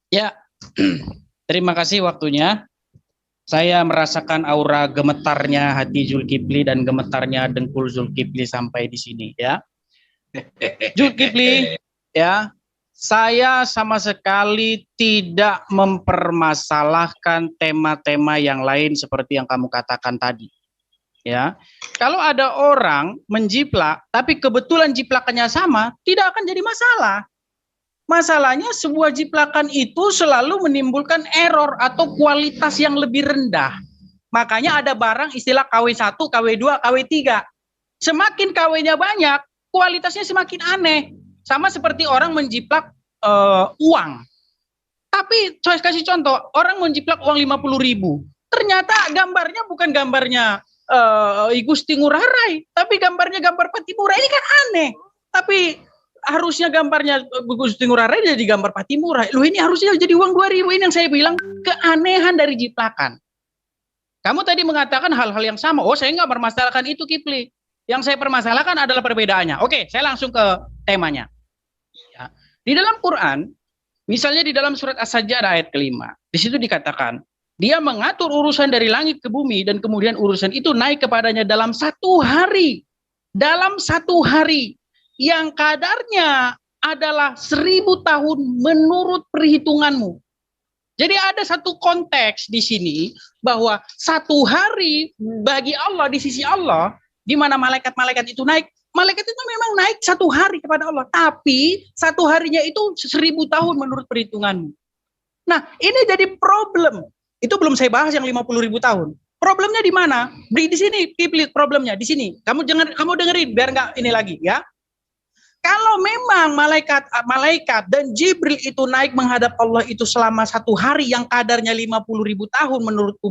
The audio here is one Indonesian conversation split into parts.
Ya, terima kasih waktunya. Saya merasakan aura gemetarnya hati Zulkifli dan gemetarnya dengkul Zulkifli sampai di sini ya. Zulkifli, ya, saya sama sekali tidak mempermasalahkan tema-tema yang lain seperti yang kamu katakan tadi. Ya, kalau ada orang menjiplak, tapi kebetulan jiplakannya sama, tidak akan jadi masalah. Masalahnya sebuah jiplakan itu selalu menimbulkan error atau kualitas yang lebih rendah. Makanya ada barang istilah KW1, KW2, KW3. Semakin KW-nya banyak, kualitasnya semakin aneh. Sama seperti orang menjiplak uang. Tapi saya kasih contoh, orang menjiplak uang 50.000. Ternyata gambarnya bukan gambarnya Gusti Ngurah Rai, tapi gambarnya gambar Patimura. Ini kan aneh. Tapi harusnya gambarnya Gusti Ngurah Rai jadi gambar Patimura. Loh, ini harusnya jadi uang 2.000. Ini yang saya bilang keanehan dari jiplakan. Kamu tadi mengatakan hal-hal yang sama. Oh, saya nggak permasalahkan itu, Kipli. Yang saya permasalahkan adalah perbedaannya. Oke, saya langsung ke temanya. Ya. Di dalam Quran, misalnya di dalam surat As-Sajdah ayat kelima, di situ dikatakan, dia mengatur urusan dari langit ke bumi dan kemudian urusan itu naik kepadanya dalam satu hari. Dalam satu hari yang kadarnya adalah 1.000 tahun menurut perhitunganmu. Jadi ada satu konteks di sini bahwa satu hari bagi Allah di sisi Allah, di mana malaikat-malaikat itu naik, malaikat itu memang naik satu hari kepada Allah, tapi satu harinya itu 1.000 tahun menurut perhitunganmu. Nah, ini jadi problem. Itu belum saya bahas yang 50.000 tahun. Problemnya di mana? Di sini, problemnya di sini. Kamu dengerin biar nggak ini lagi ya. Kalau memang malaikat dan Jibril itu naik menghadap Allah itu selama satu hari yang kadarnya 50.000 tahun menurut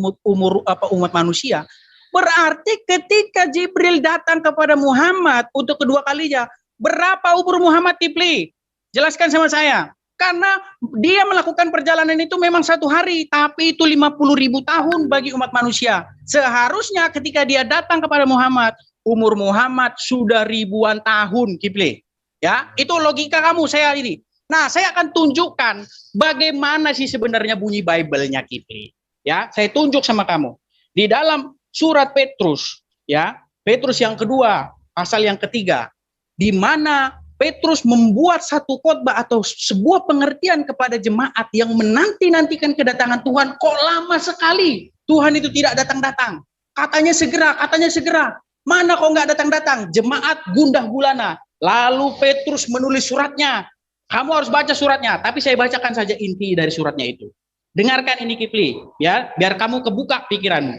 umat manusia, berarti ketika Jibril datang kepada Muhammad untuk kedua kalinya, berapa umur Muhammad, Kipli? Jelaskan sama saya. Karena dia melakukan perjalanan itu memang satu hari, tapi itu 50.000 tahun bagi umat manusia. Seharusnya ketika dia datang kepada Muhammad, umur Muhammad sudah ribuan tahun, Kipli. Ya, itu logika kamu saya ini. Nah, saya akan tunjukkan bagaimana sih sebenarnya bunyi Bible-nya, Kipli. Ya, saya tunjuk sama kamu. Di dalam surat Petrus, ya, Petrus yang kedua, pasal yang ketiga, di mana Petrus membuat satu khotbah atau sebuah pengertian kepada jemaat yang menanti-nantikan kedatangan Tuhan. Kok lama sekali Tuhan itu tidak datang-datang. Katanya segera, katanya segera. Mana kok nggak datang-datang? Jemaat gundah gulana. Lalu Petrus menulis suratnya. Kamu harus baca suratnya, tapi saya bacakan saja inti dari suratnya itu. Dengarkan ini, Kipli, ya, biar kamu kebuka pikiranmu.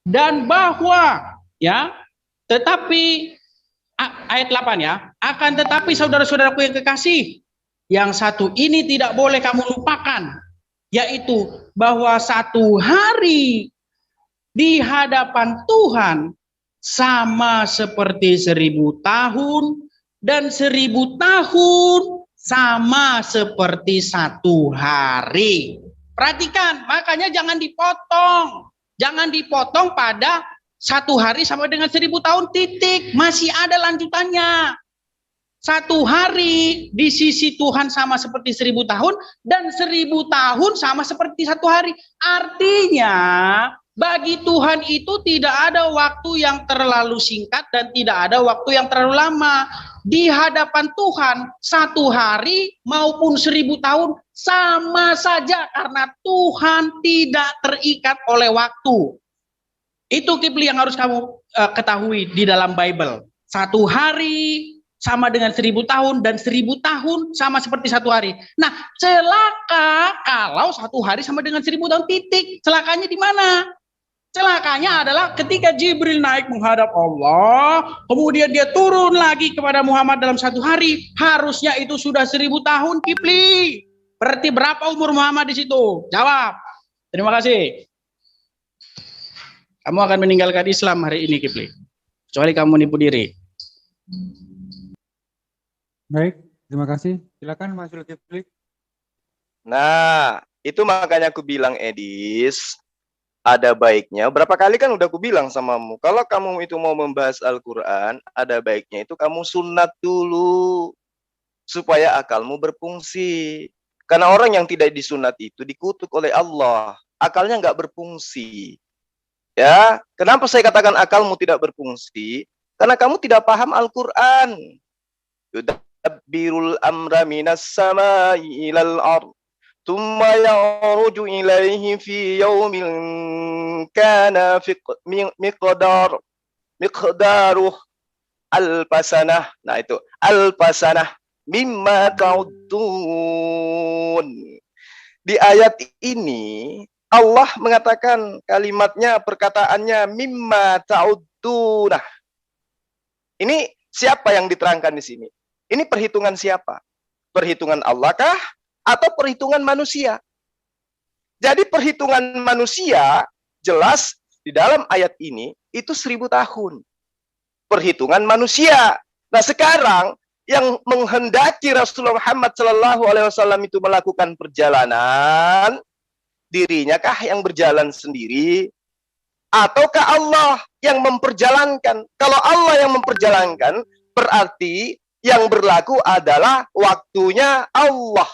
Dan bahwa, ya, tetapi ayat 8 ya, akan tetapi saudara-saudaraku yang kekasih, yang satu ini tidak boleh kamu lupakan, yaitu bahwa satu hari di hadapan Tuhan sama seperti 1.000 tahun, dan 1.000 tahun sama seperti satu hari. Perhatikan, makanya jangan dipotong. Jangan dipotong pada satu hari sama dengan 1.000 tahun, titik. Masih ada lanjutannya. Satu hari di sisi Tuhan sama seperti 1.000 tahun, dan 1.000 tahun sama seperti satu hari. Artinya, bagi Tuhan itu tidak ada waktu yang terlalu singkat dan tidak ada waktu yang terlalu lama. Di hadapan Tuhan, satu hari maupun 1.000 tahun sama saja karena Tuhan tidak terikat oleh waktu. Itu, Kipli, yang harus kamu ketahui di dalam Bible. Satu hari sama dengan 1.000 tahun, dan 1.000 tahun sama seperti satu hari. Nah, celaka kalau satu hari sama dengan 1.000 tahun, titik. Celakanya di mana? Celakanya adalah ketika Jibril naik menghadap Allah, kemudian dia turun lagi kepada Muhammad dalam satu hari, harusnya itu sudah 1.000 tahun, Kipli. Berarti berapa umur Muhammad di situ? Jawab. Terima kasih. Kamu akan meninggalkan Islam hari ini, Kipli. Kecuali kamu nipu diri. Baik, terima kasih. Silakan Mas Zulkifli. Nah, itu makanya aku bilang, Edis, ada baiknya, berapa kali kan udah aku bilang samamu, kalau kamu itu mau membahas Al-Quran, ada baiknya itu kamu sunat dulu, supaya akalmu berfungsi. Karena orang yang tidak disunat itu dikutuk oleh Allah. Akalnya nggak berfungsi. Ya, kenapa saya katakan akalmu tidak berfungsi? Karena kamu tidak paham Al-Quran. Yudabbirul amra minas samai ilal ard. Thumma ya'ruju ilaihi fi yawmin kana miqdaruh alfasanah. Nah itu, alfasanah mimma ta'udun. Di ayat ini Allah mengatakan kalimatnya, perkataannya mimma ta'udunah. Ini siapa yang diterangkan di sini? Ini perhitungan siapa? Perhitungan Allah kah atau perhitungan manusia? Jadi perhitungan manusia jelas di dalam ayat ini itu 1000 tahun. Perhitungan manusia. Nah sekarang yang menghendaki Rasulullah Muhammad SAW itu melakukan perjalanan, dirinya kah yang berjalan sendiri? Ataukah Allah yang memperjalankan? Kalau Allah yang memperjalankan, berarti yang berlaku adalah waktunya Allah.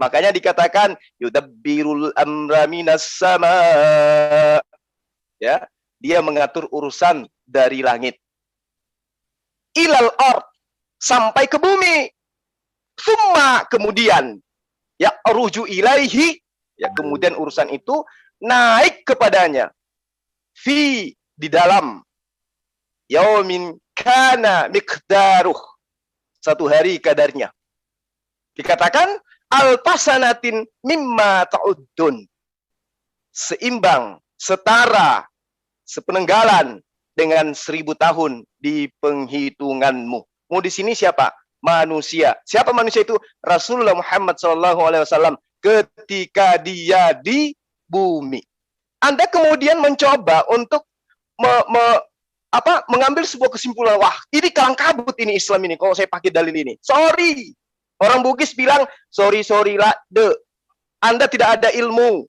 Makanya dikatakan yudabbirul amra minas sama. Ya, dia mengatur urusan dari langit ilal ard, sampai ke bumi. Summa, kemudian ya ruju ilaihi, ya kemudian urusan itu naik kepadanya. Fi, di dalam yaumin kana miqdaruh, satu hari kadarnya. Dikatakan alfasanatin mimma ta'uddun, seimbang, setara, sepenenggalan dengan 1000 tahun di penghitunganmu. Mau di sini siapa? Manusia. Siapa manusia itu? Rasulullah Muhammad SAW ketika dia di bumi. Anda kemudian mencoba untuk mengambil sebuah kesimpulan, wah ini kalang kabut ini Islam ini kalau saya pakai dalil ini. Sorry. Orang Bugis bilang, sorry lah, Anda tidak ada ilmu.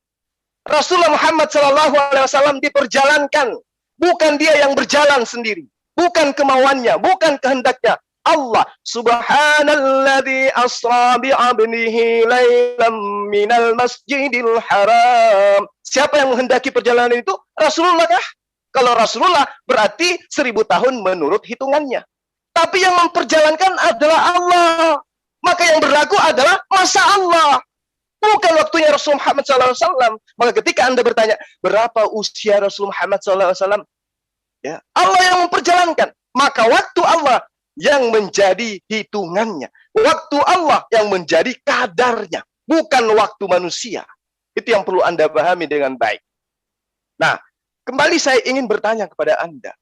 Rasulullah Muhammad SAW diperjalankan. Bukan dia yang berjalan sendiri. Bukan kemauannya, bukan kehendaknya. Allah subhanalladzi asra bi'abdihi laylam minal masjidil haram. Siapa yang menghendaki perjalanan itu? Rasulullah kah? Kalau Rasulullah berarti 1000 tahun menurut hitungannya. Tapi yang memperjalankan adalah Allah. Maka yang berlaku adalah masa Allah. Bukan waktunya Rasul Muhammad SAW. Maka ketika Anda bertanya, berapa usia Rasul Muhammad SAW? Ya, Allah yang memperjalankan. Maka waktu Allah yang menjadi hitungannya. Waktu Allah yang menjadi kadarnya. Bukan waktu manusia. Itu yang perlu Anda pahami dengan baik. Nah, kembali saya ingin bertanya kepada Anda.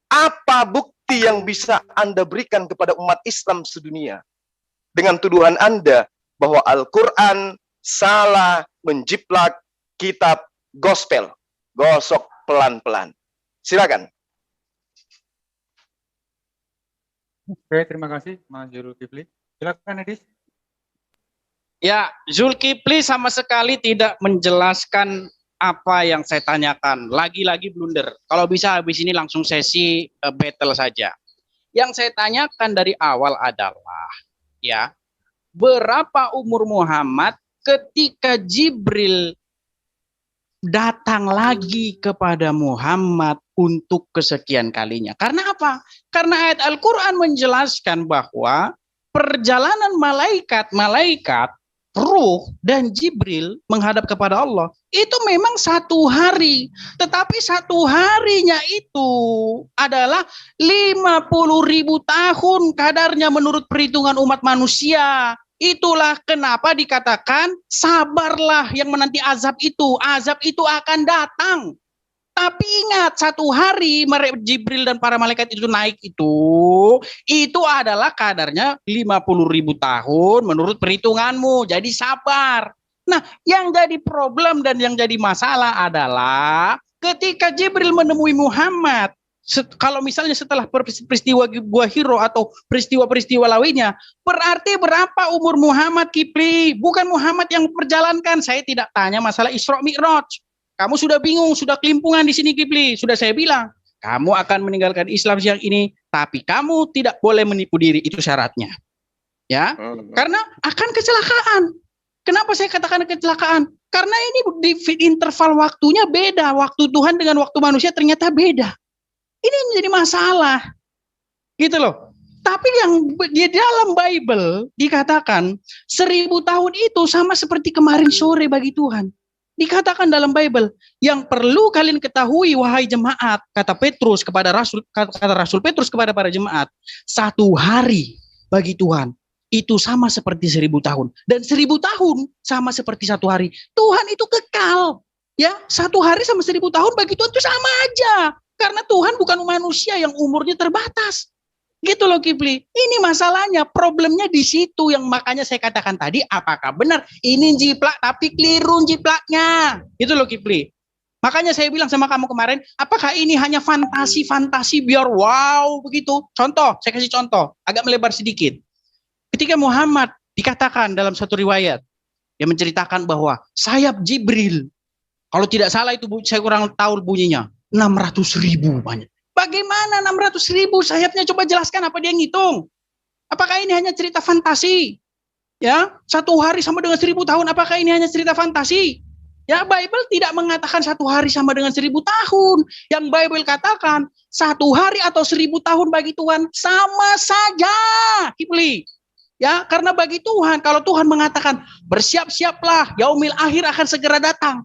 Apa bukti yang bisa Anda berikan kepada umat Islam sedunia? Dengan tuduhan Anda bahwa Al-Quran salah menjiplak kitab gospel. Gosok pelan-pelan. Silakan. Oke, terima kasih Mas Zulkifli. Silakan Edis. Ya, Zulkifli sama sekali tidak menjelaskan apa yang saya tanyakan. Lagi-lagi blunder. Kalau bisa habis ini langsung sesi battle saja. Yang saya tanyakan dari awal adalah, ya, berapa umur Muhammad ketika Jibril datang lagi kepada Muhammad untuk kesekian kalinya. Karena apa? Karena ayat Al-Quran menjelaskan bahwa perjalanan malaikat, ruh dan Jibril menghadap kepada Allah itu memang 1 hari. Tetapi 1 harinya itu adalah 50.000 tahun kadarnya menurut perhitungan umat manusia. Itulah kenapa dikatakan sabarlah yang menanti azab itu. Azab itu akan datang. Tapi ingat, 1 hari Jibril dan para malaikat itu naik itu adalah kadarnya 50.000 tahun menurut perhitunganmu. Jadi sabar. Nah, yang jadi problem dan yang jadi masalah adalah ketika Jibril menemui Muhammad, kalau misalnya setelah peristiwa Gua Hiro atau peristiwa-peristiwa lainnya, berarti berapa umur Muhammad, Kifli? Bukan Muhammad yang memperjalankan. Saya tidak tanya masalah Isra Mi'raj. Kamu sudah bingung, sudah kelimpungan di sini, Kifli. Sudah saya bilang, kamu akan meninggalkan Islam siang ini, tapi kamu tidak boleh menipu diri, itu syaratnya. Ya, karena akan kecelakaan. Kenapa saya katakan kecelakaan? Karena ini di interval waktunya beda. Waktu Tuhan dengan waktu manusia ternyata beda. Ini menjadi masalah. Gitu loh. Tapi yang di dalam Bible dikatakan 1000 tahun itu sama seperti kemarin sore bagi Tuhan. Dikatakan dalam Bible, yang perlu kalian ketahui wahai jemaat, kata Rasul Petrus kepada para jemaat, 1 hari bagi Tuhan itu sama seperti 1000 tahun, dan 1000 tahun sama seperti 1 hari. Tuhan itu kekal, ya. 1 hari sama 1000 tahun bagi Tuhan itu sama aja, karena Tuhan bukan manusia yang umurnya terbatas. Gitu loh Kifli. Ini masalahnya, problemnya di situ yang makanya saya katakan tadi, apakah benar ini jiplak tapi keliru jiplaknya. Gitu loh Kifli. Makanya saya bilang sama kamu kemarin, apakah ini hanya fantasi-fantasi biar wow begitu? Contoh, saya kasih contoh, agak melebar sedikit. Ketika Muhammad dikatakan dalam satu riwayat, yang menceritakan bahwa sayap Jibril, kalau tidak salah itu saya kurang tahu bunyinya, 600.000 banyak. Bagaimana 600.000 sayapnya? Coba jelaskan apa dia ngitung. Apakah ini hanya cerita fantasi? Ya, 1 hari sama dengan 1000 tahun. Apakah ini hanya cerita fantasi? Ya, Bible tidak mengatakan 1 hari sama dengan 1000 tahun. Yang Bible katakan 1 hari atau 1000 tahun bagi Tuhan sama saja. Kifli. Ya, karena bagi Tuhan, kalau Tuhan mengatakan bersiap-siaplah, yaumil akhir akan segera datang.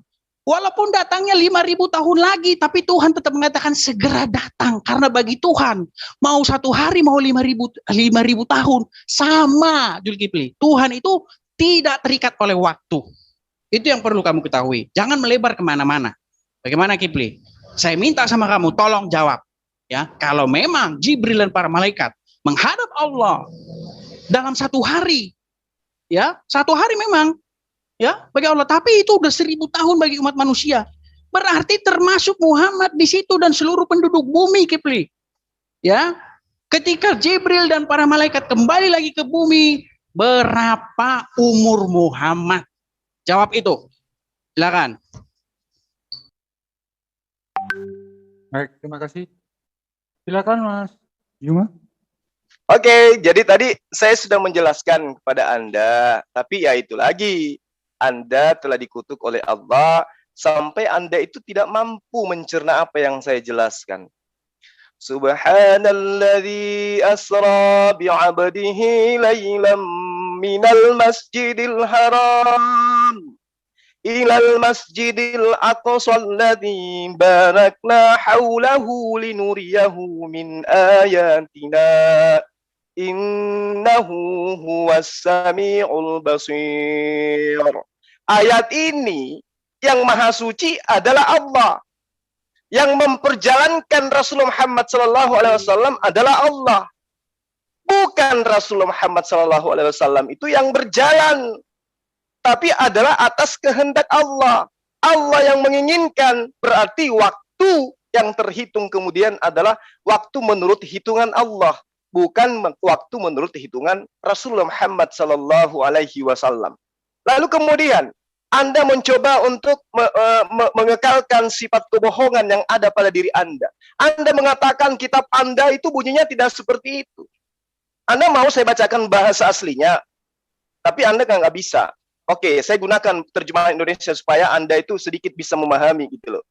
Walaupun datangnya 5.000 tahun lagi, tapi Tuhan tetap mengatakan segera datang. Karena bagi Tuhan, mau 1 hari, mau 5.000 tahun, sama Zulkifli. Tuhan itu tidak terikat oleh waktu. Itu yang perlu kamu ketahui. Jangan melebar kemana-mana. Bagaimana Kifli? Saya minta sama kamu, tolong jawab. Ya, kalau memang Jibril dan para malaikat menghadap Allah dalam 1 hari, ya 1 hari memang, ya bagi Allah, tapi itu udah 1000 tahun bagi umat manusia. Berarti termasuk Muhammad di situ dan seluruh penduduk bumi Kifli. Ya, ketika Jibril dan para malaikat kembali lagi ke bumi, berapa umur Muhammad? Jawab itu. Silakan. Baik, terima kasih. Silakan Mas Yuma. Oke, jadi tadi saya sudah menjelaskan kepada Anda, tapi ya itu lagi. Anda telah dikutuk oleh Allah sampai Anda itu tidak mampu mencerna apa yang saya jelaskan. Subhanalladzi asra bi'abdihi laylan minal masjidil haram ilal masjidil aqsa alladzi barakna haulahu linuriyahu min ayatina innahu huwas sami'ul basir. Ayat ini yang maha suci adalah Allah. Yang memperjalankan Rasulullah Muhammad SAW adalah Allah. Bukan Rasulullah Muhammad SAW itu yang berjalan, tapi adalah atas kehendak Allah. Allah yang menginginkan, berarti waktu yang terhitung kemudian adalah waktu menurut hitungan Allah, bukan waktu menurut hitungan Rasulullah Muhammad SAW. Lalu kemudian Anda mencoba untuk mengekalkan sifat kebohongan yang ada pada diri Anda. Anda mengatakan kitab Anda itu bunyinya tidak seperti itu. Anda mau saya bacakan bahasa aslinya, tapi Anda nggak bisa. Oke, saya gunakan terjemahan Indonesia supaya Anda itu sedikit bisa memahami gitu loh.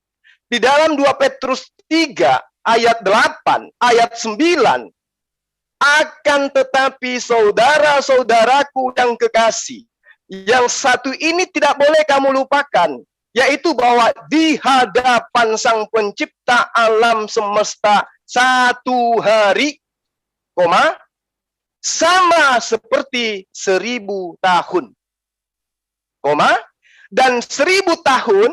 Di dalam 2 Petrus 3 ayat 8, ayat 9, akan tetapi saudara-saudaraku yang kekasih, yang satu ini tidak boleh kamu lupakan, yaitu bahwa di hadapan Sang Pencipta alam semesta 1 hari, sama seperti 1000 tahun, dan 1000 tahun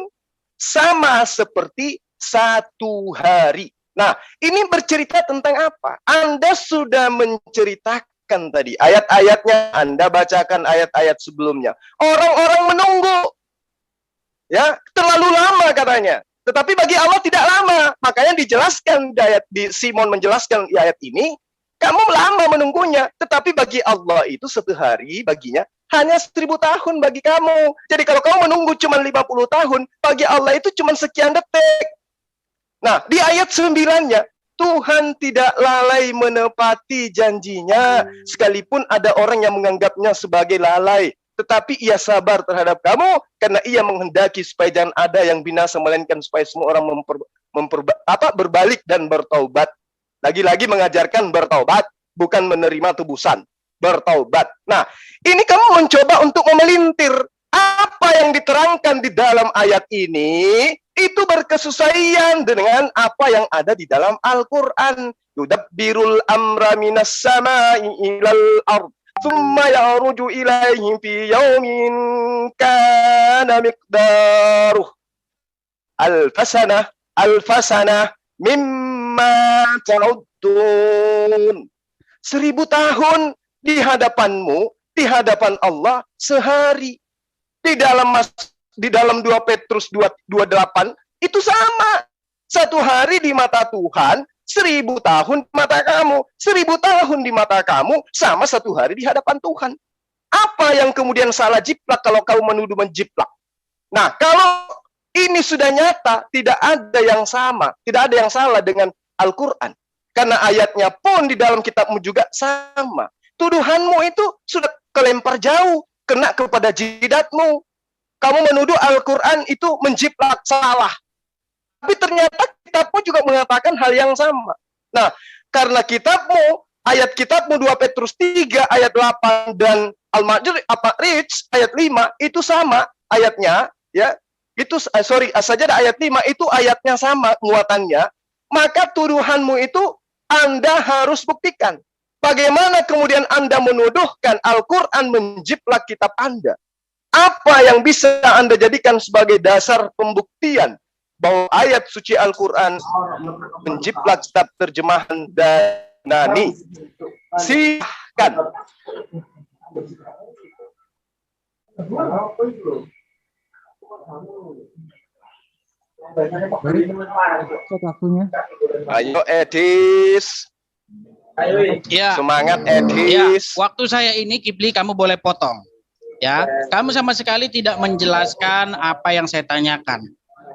sama seperti 1 hari. Nah, ini bercerita tentang apa? Anda sudah menceritakan tadi ayat-ayatnya, Anda bacakan ayat-ayat sebelumnya. Orang-orang menunggu, ya terlalu lama katanya. Tetapi bagi Allah tidak lama. Makanya dijelaskan di Simon menjelaskan di ayat ini, kamu lama menunggunya. Tetapi bagi Allah itu 1 hari baginya hanya 1000 tahun bagi kamu. Jadi kalau kamu menunggu cuma 50 tahun, bagi Allah itu cuma sekian detik. Nah, di ayat 9-nya, Tuhan tidak lalai menepati janjinya, sekalipun ada orang yang menganggapnya sebagai lalai. Tetapi ia sabar terhadap kamu, karena ia menghendaki supaya jangan ada yang binasa, melainkan supaya semua orang berbalik dan bertaubat. Lagi-lagi mengajarkan bertaubat, bukan menerima tebusan. Bertaubat. Nah, ini kamu mencoba untuk memelintir. Apa yang diterangkan di dalam ayat ini itu berkesesuaian dengan apa yang ada di dalam Al-Quran. Yudabbirul amra minas sama'i ilal ard, thumma ya'ruju ilaihi fi yawmin kana miqdaruh alfasana mimma ta'uddun. 1000 tahun di hadapanmu, di hadapan Allah sehari. Di dalam 2 Petrus 2:28 itu sama. 1 hari di mata Tuhan, 1000 tahun di mata kamu. 1000 tahun di mata kamu sama 1 hari di hadapan Tuhan. Apa yang kemudian salah jiplak kalau kamu menuduh menjiplak? Nah, kalau ini sudah nyata, tidak ada yang sama, tidak ada yang salah dengan Al-Quran. Karena ayatnya pun di dalam kitabmu juga sama. Tuduhanmu itu sudah kelempar jauh, kena kepada jidatmu. Kamu menuduh Al-Quran itu menjiplak, salah. Tapi ternyata kitabmu juga mengatakan hal yang sama. Nah, karena kitabmu, ayat kitabmu 2 Petrus 3 ayat 8 dan Al-Ma'arij ayat 5 itu sama ayatnya, ya. Itu As-Sajdah ayat 5 itu ayatnya sama muatannya. Maka tuduhanmu itu Anda harus buktikan. Bagaimana kemudian Anda menuduhkan Al-Quran menjiplak kitab Anda? Apa yang bisa Anda jadikan sebagai dasar pembuktian bahwa ayat suci Al-Quran menjiplak kitab terjemahan dan Nani? Silahkan. Ayo Edis. Ya, semangat ya, Edis. waktu saya ini Kipli kamu boleh potong. Ya, kamu sama sekali tidak menjelaskan apa yang saya tanyakan.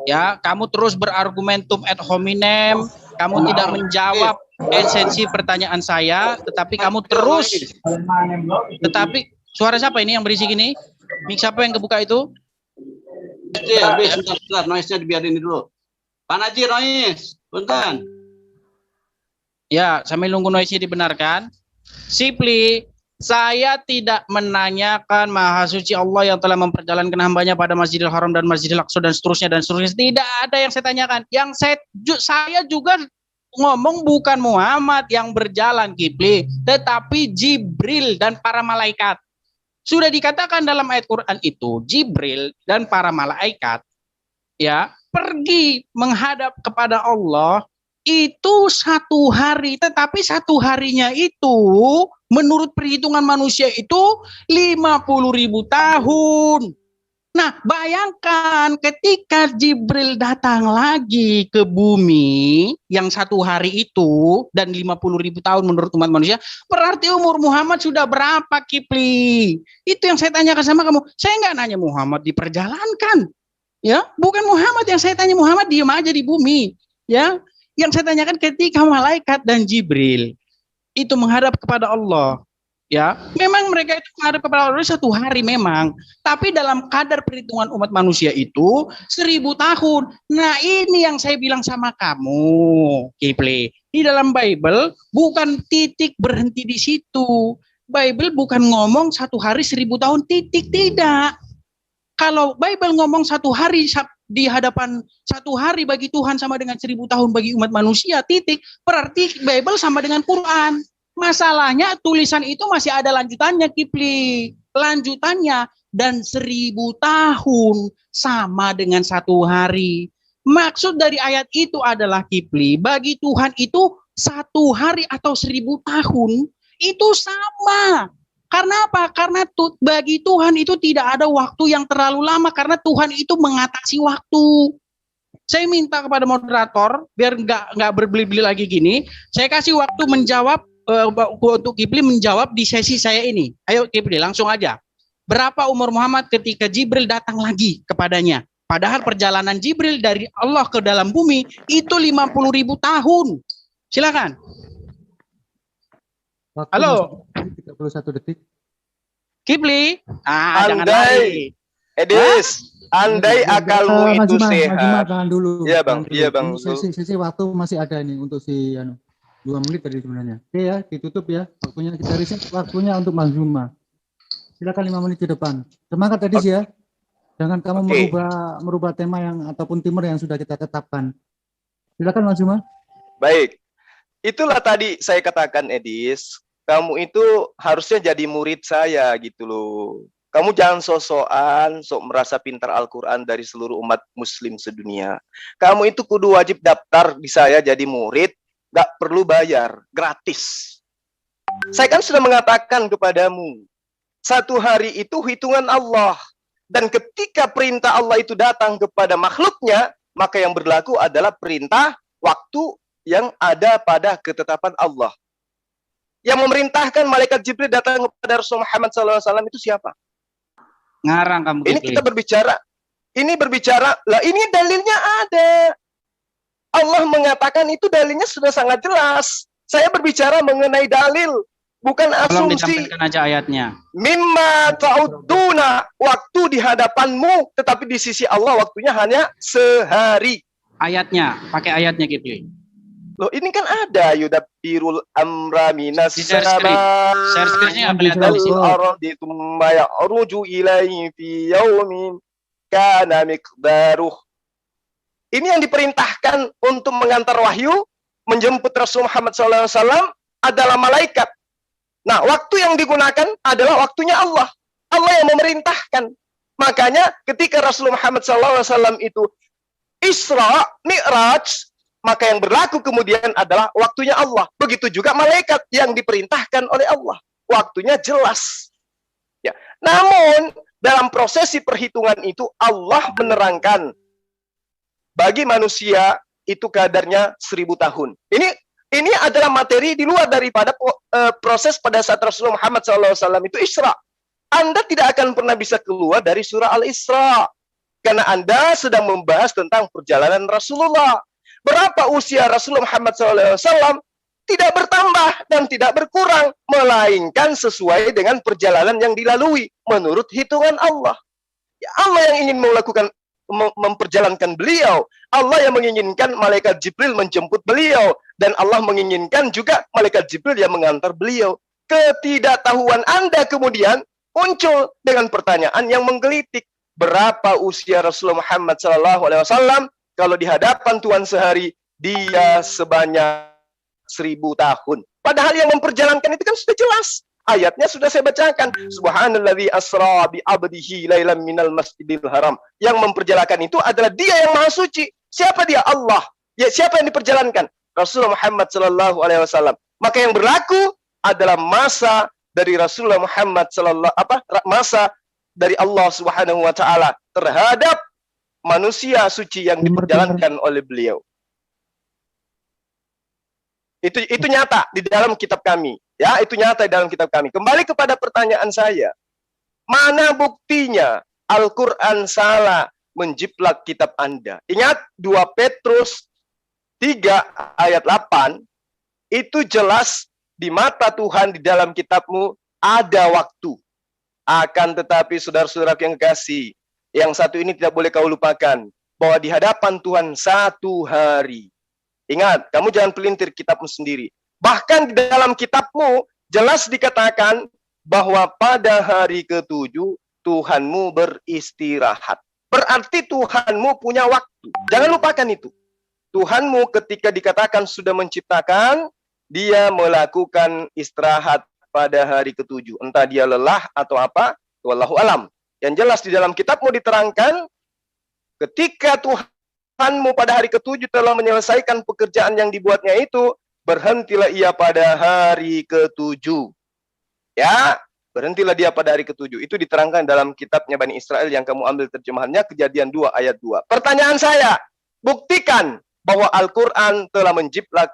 Ya, kamu terus berargumentum ad hominem, kamu tidak menjawab esensi pertanyaan saya, tetapi kamu terus. Tetapi suara siapa ini yang berisik ini? Mik siapa yang kebuka itu? Sebentar, noise-nya dibiarin dulu. Pak Najir, noise, punten. Ya, sambil nunggu noise dibenarkan. Sipli, saya tidak menanyakan Maha Suci Allah yang telah memperjalankan hambanya pada Masjidil Haram dan Masjidil Aqsa dan seterusnya dan seterusnya. Tidak ada yang saya tanyakan. Yang saya juga ngomong bukan Muhammad yang berjalan, Kipli, tetapi Jibril dan para malaikat. Sudah dikatakan dalam ayat Quran itu, Jibril dan para malaikat ya pergi menghadap kepada Allah itu 1 hari, tetapi 1 harinya itu menurut perhitungan manusia itu 50.000 tahun. Nah, bayangkan ketika Jibril datang lagi ke bumi yang 1 hari itu dan 50.000 tahun menurut umat manusia, berarti umur Muhammad sudah berapa, Kipli? Itu yang saya tanyakan sama kamu. Saya nggak nanya Muhammad diperjalankan, ya, bukan Muhammad yang saya tanya. Muhammad diam aja di bumi, ya. Yang saya tanyakan ketika malaikat dan Jibril itu menghadap kepada Allah, ya, memang mereka itu menghadap kepada Allah 1 hari memang, tapi dalam kadar perhitungan umat manusia itu 1000 tahun. Nah, ini yang saya bilang sama kamu, Kipli. Di dalam Bible bukan titik berhenti di situ. Bible bukan ngomong 1 hari 1000 tahun titik, tidak. Kalau Bible ngomong 1 hari di hadapan 1 hari bagi Tuhan sama dengan 1000 tahun bagi umat manusia, titik, berarti Bible sama dengan Quran. Masalahnya tulisan itu masih ada lanjutannya, Kipli. Lanjutannya, dan 1000 tahun sama dengan 1 hari. Maksud dari ayat itu adalah, Kipli, bagi Tuhan itu 1 hari atau 1000 tahun itu sama. Karena apa? Karena bagi Tuhan itu tidak ada waktu yang terlalu lama, karena Tuhan itu mengatasi waktu. Saya minta kepada moderator biar nggak berbeli-beli lagi gini. Saya kasih waktu menjawab untuk Kipli menjawab di sesi saya ini. Ayo Kipli, langsung aja. Berapa umur Muhammad ketika Jibril datang lagi kepadanya? Padahal perjalanan Jibril dari Allah ke dalam bumi itu 50.000 tahun. Silakan. Waktu Halo. masih 31 detik. Kipli. Jangan Andai. lari. Edis, andai akalmu itu Mas Juma, sehat. tahan dulu. Iya bang, tahan dulu. iya bang. Ini sesi waktu masih ada ini untuk si 2 menit tadi sebenarnya. Oke ya, ditutup ya. Waktunya kita reset, waktunya untuk Mas Juma. Silakan 5 menit ke depan. Semangat Edis ya. Jangan kamu Oke. merubah tema yang ataupun timer yang sudah kita tetapkan. Silakan Mas Juma. Baik, itulah tadi saya katakan Edis, kamu itu harusnya jadi murid saya gitu loh. Kamu jangan sok-sokan, sok merasa pintar Al-Quran dari seluruh umat muslim sedunia. Kamu itu kudu wajib daftar di saya jadi murid, gak perlu bayar, gratis. Saya kan sudah mengatakan kepadamu, satu hari itu hitungan Allah. Dan ketika perintah Allah itu datang kepada makhluknya, maka yang berlaku adalah perintah waktu yang ada pada ketetapan Allah. Yang memerintahkan malaikat Jibril datang kepada Rasulullah Muhammad SAW itu siapa? Ngarang kamu, Ini Kipli. kita berbicara. Ini berbicara, lah ini dalilnya ada. Allah mengatakan itu dalilnya sudah sangat jelas. Saya berbicara mengenai dalil, bukan Tolong asumsi. ditampilkan aja ayatnya. Mimma ta'uduna, waktu di hadapanmu, tetapi di sisi Allah waktunya hanya sehari. Ayatnya, pakai ayatnya, Kipli. Loh ini kan ada yudabbirul amra minas Di share screen. Share screen-nya nggak kelihatan di sini. ardi thumma ya'ruju ilaihi fi yaumin kana miqdaruh. Ini yang diperintahkan untuk mengantar wahyu, menjemput Rasul Muhammad SAW adalah malaikat. Nah, waktu yang digunakan adalah waktunya Allah. Allah yang memerintahkan. Makanya ketika Rasul Muhammad SAW itu Isra, Mi'raj, maka yang berlaku kemudian adalah waktunya Allah. Begitu juga malaikat yang diperintahkan oleh Allah. Waktunya jelas. Ya. Namun, dalam prosesi perhitungan itu Allah menerangkan bagi manusia itu kadarnya 1000 tahun. Ini adalah materi di luar daripada proses pada saat Rasulullah Muhammad SAW itu Isra. Anda tidak akan pernah bisa keluar dari surah Al-Isra. Karena Anda sedang membahas tentang perjalanan Rasulullah. Berapa usia Rasulullah Muhammad SAW tidak bertambah dan tidak berkurang. Melainkan sesuai dengan perjalanan yang dilalui menurut hitungan Allah. Ya, Allah yang ingin memperjalankan beliau. Allah yang menginginkan malaikat Jibril menjemput beliau. Dan Allah menginginkan juga malaikat Jibril yang mengantar beliau. Ketidaktahuan Anda kemudian muncul dengan pertanyaan yang menggelitik. Berapa usia Rasulullah Muhammad SAW? Kalau di hadapan Tuhan sehari, dia sebanyak 1000 tahun. Padahal yang memperjalankan itu kan sudah jelas. Ayatnya sudah saya bacakan. Subhanalladzi asra bi abdihi lailan minal masjidil haram. Yang memperjalankan itu adalah dia yang maha suci. Siapa dia? Allah. Ya, siapa yang diperjalankan? Rasulullah Muhammad SAW. Maka yang berlaku adalah masa dari Rasulullah Muhammad masa dari Allah Subhanahu wa taala terhadap manusia suci yang diperjalankan oleh beliau. Itu nyata di dalam kitab kami. Ya, itu nyata di dalam kitab kami. Kembali kepada pertanyaan saya. Mana buktinya Al-Quran salah menjiplak kitab Anda? Ingat 2 Petrus 3 ayat 8 itu jelas di mata Tuhan di dalam kitabmu ada waktu. Akan tetapi saudara-saudara yang kekasih, yang satu ini tidak boleh kau lupakan, bahwa di hadapan Tuhan 1 hari. Ingat, kamu jangan pelintir kitabmu sendiri. Bahkan di dalam kitabmu jelas dikatakan bahwa pada hari ke-7 Tuhanmu beristirahat. Berarti Tuhanmu punya waktu. Jangan lupakan itu. Tuhanmu ketika dikatakan sudah menciptakan, dia melakukan istirahat pada hari ke-7. Entah dia lelah atau apa, wallahu alam. Yang jelas di dalam kitabmu diterangkan, ketika Tuhanmu pada hari ke-7 telah menyelesaikan pekerjaan yang dibuatnya itu, berhentilah ia pada hari ke-7. Ya, berhentilah dia pada hari ke-7. Itu diterangkan dalam kitabnya Bani Israel yang kamu ambil terjemahannya, Kejadian 2 ayat 2. Pertanyaan saya, buktikan bahwa Al-Quran telah menjiplak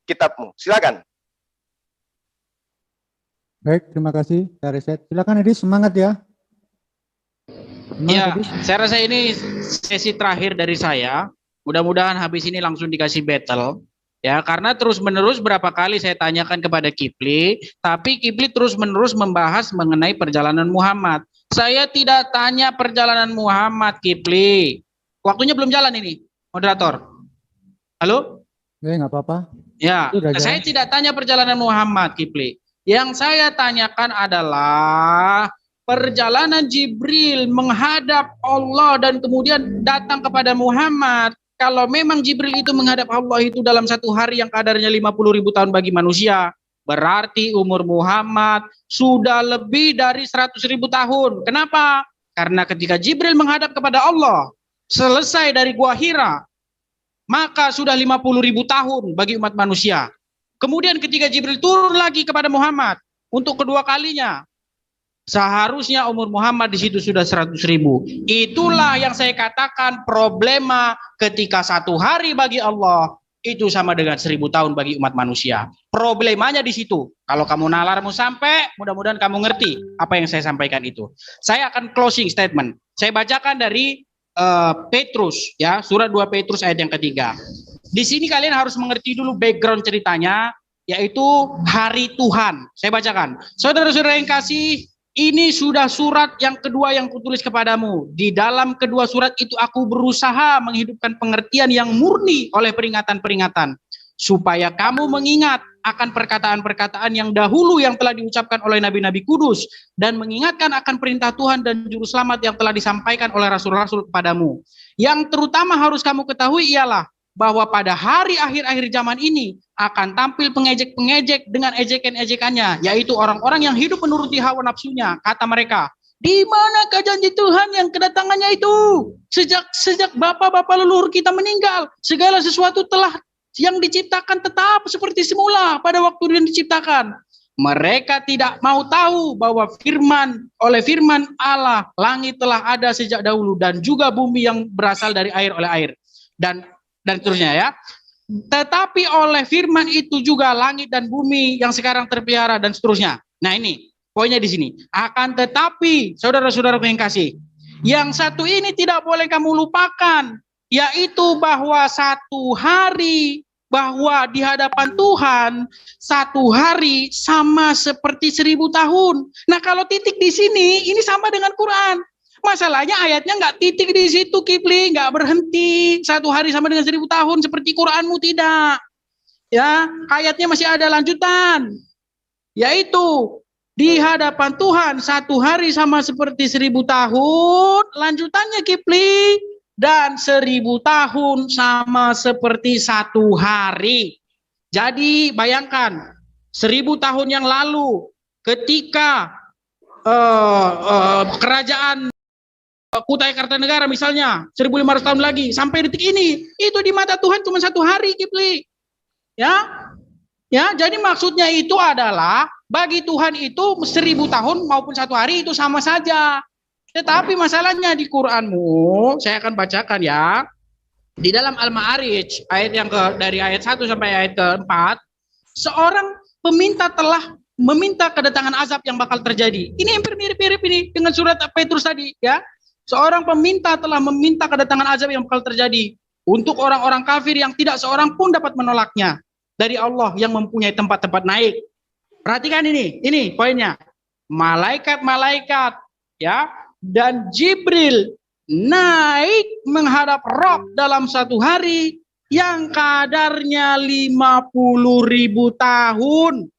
kitabmu. Silakan. Baik, terima kasih. Saya reset. Silakan Edis, semangat ya. Ya, saya rasa ini sesi terakhir dari saya. Mudah-mudahan habis ini langsung dikasih battle. Ya, karena terus-menerus berapa kali saya tanyakan kepada Kifli, tapi Kifli terus-menerus membahas mengenai perjalanan Muhammad. Saya tidak tanya perjalanan Muhammad, Kifli. Waktunya belum jalan ini, moderator. Halo? Nggak apa-apa. Ya, Sudah saya jalan. tidak tanya perjalanan Muhammad, Kifli. Yang saya tanyakan adalah perjalanan Jibril menghadap Allah dan kemudian datang kepada Muhammad. Kalau memang Jibril itu menghadap Allah itu dalam satu hari yang kadarnya 50.000 tahun bagi manusia, berarti umur Muhammad sudah lebih dari 100.000 tahun. Kenapa? Karena ketika Jibril menghadap kepada Allah, selesai dari Gua Hira, maka sudah 50.000 tahun bagi umat manusia. Kemudian ketika Jibril turun lagi kepada Muhammad untuk kedua kalinya, seharusnya umur Muhammad di situ sudah 100.000. Itulah yang saya katakan problema ketika satu hari bagi Allah itu sama dengan 1.000 tahun bagi umat manusia. Problemanya di situ. Kalau kamu nalarmu sampai, mudah-mudahan kamu ngerti apa yang saya sampaikan itu. Saya akan closing statement. Saya bacakan dari Petrus, ya, surat 2 Petrus ayat yang ketiga. Di sini kalian harus mengerti dulu background ceritanya, yaitu hari Tuhan. Saya bacakan. Saudara-saudara yang kasih, ini sudah surat yang kedua yang kutulis kepadamu. Di dalam kedua surat itu aku berusaha menghidupkan pengertian yang murni oleh peringatan-peringatan, supaya kamu mengingat akan perkataan-perkataan yang dahulu yang telah diucapkan oleh nabi-nabi kudus, dan mengingatkan akan perintah Tuhan dan juru selamat yang telah disampaikan oleh rasul-rasul kepadamu. Yang terutama harus kamu ketahui ialah bahwa pada hari akhir-akhir zaman ini akan tampil pengejek-pengejek dengan ejekan-ejekannya, yaitu orang-orang yang hidup menuruti hawa nafsunya. Kata mereka, di manakah janji Tuhan yang kedatangannya itu? Sejak bapak-bapak leluhur kita meninggal, segala sesuatu telah yang diciptakan tetap seperti semula pada waktu yang diciptakan. Mereka tidak mau tahu bahwa oleh firman Allah, langit telah ada sejak dahulu, dan juga bumi yang berasal dari air oleh air. Dan seterusnya, ya. Tetapi oleh firman itu juga langit dan bumi yang sekarang terpelihara, dan seterusnya. Nah, ini poinnya di sini. Akan tetapi, saudara-saudara yang kasih, yang satu ini tidak boleh kamu lupakan, yaitu bahwa satu hari, bahwa di hadapan Tuhan satu hari sama seperti 1.000 tahun. Nah, kalau titik di sini, ini sama dengan Quran. Masalahnya ayatnya nggak titik di situ, Kifli, nggak berhenti. Satu hari sama dengan 1.000 tahun seperti Quranmu, tidak. Ya, ayatnya masih ada lanjutan. Yaitu di hadapan Tuhan satu hari sama seperti 1.000 tahun. Lanjutannya, Kifli, dan 1.000 tahun sama seperti satu hari. Jadi bayangkan 1.000 tahun yang lalu ketika kerajaan Kutai Kartanegara misalnya 1.500 tahun lagi sampai detik ini, itu di mata Tuhan cuma satu hari, Kifli. Ya, jadi maksudnya itu adalah bagi Tuhan itu 1.000 tahun maupun satu hari itu sama saja. Tetapi masalahnya di Quranmu, saya akan bacakan ya. Di dalam Al-Ma'arij ayat yang dari ayat 1 sampai ayat ke-4, seorang peminta telah meminta kedatangan azab yang bakal terjadi. Ini hampir mirip-mirip ini dengan surat Petrus tadi, ya. Seorang peminta telah meminta kedatangan azab yang bakal terjadi untuk orang-orang kafir yang tidak seorang pun dapat menolaknya dari Allah yang mempunyai tempat-tempat naik. Perhatikan ini poinnya. Malaikat-malaikat, ya, dan Jibril naik menghadap Rob dalam satu hari yang kadarnya 50.000 tahun.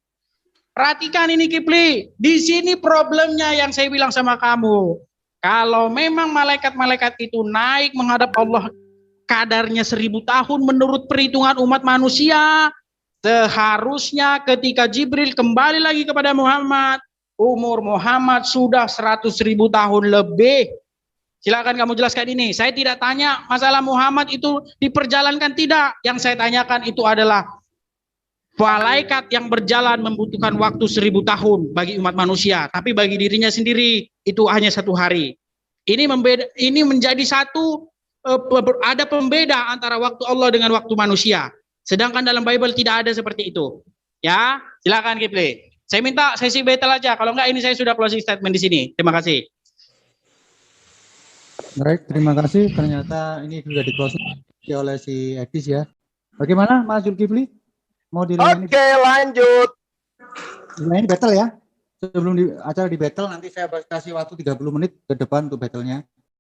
Perhatikan ini, Kifli. Di sini problemnya yang saya bilang sama kamu. Kalau memang malaikat-malaikat itu naik menghadap Allah kadarnya 1.000 tahun menurut perhitungan umat manusia, seharusnya ketika Jibril kembali lagi kepada Muhammad, umur Muhammad sudah 100.000 tahun lebih. Silakan kamu jelaskan ini. Saya tidak tanya masalah Muhammad itu diperjalankan, tidak. Yang saya tanyakan itu adalah malaikat yang berjalan membutuhkan waktu 1.000 tahun bagi umat manusia, tapi bagi dirinya sendiri itu hanya satu hari. Ini menjadi satu, ada pembeda antara waktu Allah dengan waktu manusia. Sedangkan dalam Bible tidak ada seperti itu. Ya, silakan Kifli. Saya minta sesi battle aja. Kalau enggak, ini saya sudah closing statement di sini. Terima kasih. Baik, terima kasih. Ternyata ini sudah di closing oleh si Edis, ya. Bagaimana Mas Zulkifli? Mau dilayani? Oke, lanjut. Dilayani battle ya. Sebelum acara di battle nanti saya kasih waktu 30 menit ke depan untuk battle-nya.